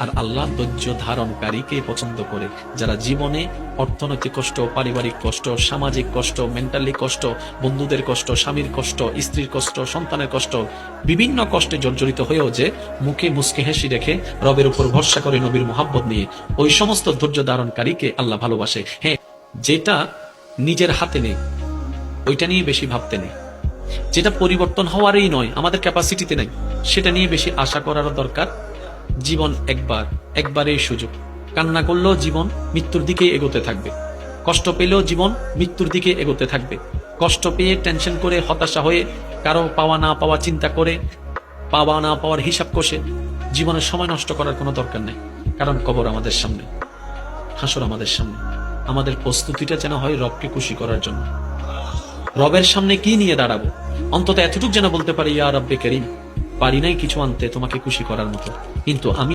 আর আল্লাহ ধৈর্য ধারণকারীকে পছন্দ করে, যারা জীবনে অর্থনৈতিক কষ্ট, পারিবারিক কষ্ট, সামাজিক কষ্ট, মেন্টালি কষ্ট, বন্ধুদের কষ্ট, স্বামীর কষ্ট, স্ত্রীর কষ্ট, সন্তানের কষ্ট, বিভিন্ন কষ্টে জর্জরিত হয়েও যে মুখে মুস্কে হেসি রেখে রবের উপর ভরসা করে নবীর মোহাব্বত নিয়ে, ওই সমস্ত ধৈর্য ধারণকারীকে আল্লাহ ভালোবাসে। হ্যাঁ, যেটা নিজের হাতে নেই ওইটা নিয়ে বেশি ভাবতে নেই, যেটা পরিবর্তন হওয়ারই নয়, আমাদের ক্যাপাসিটিতে নেই, সেটা নিয়ে বেশি আশা করারও দরকার। জীবন একবারেই সুযোগ। কান্না করলেও জীবন মৃত্যুর দিকে এগোতে থাকবে, কষ্ট পেলেও জীবন মৃত্যুর দিকে এগোতে থাকবে। কষ্ট পেয়ে টেনশন করে, হতাশা হয়ে, কারো পাওয়া না পাওয়া চিন্তা করে, পাওয়া না পাওয়ার হিসাব কষে জীবনের সময় নষ্ট করার কোনো দরকার নেই। কারণ কবর আমাদের সামনে, হাসর আমাদের সামনে। আমাদের প্রস্তুতিটা যেন হয় রবকে খুশি করার জন্য। রবের সামনে কি নিয়ে দাঁড়াবো, অন্তত এতটুকু যেন বলতে পারি, ইয়া রব্বে করিম, পারি নাই কিছু আনতে তোমাকে খুশি করার মতো, কিন্তু আমি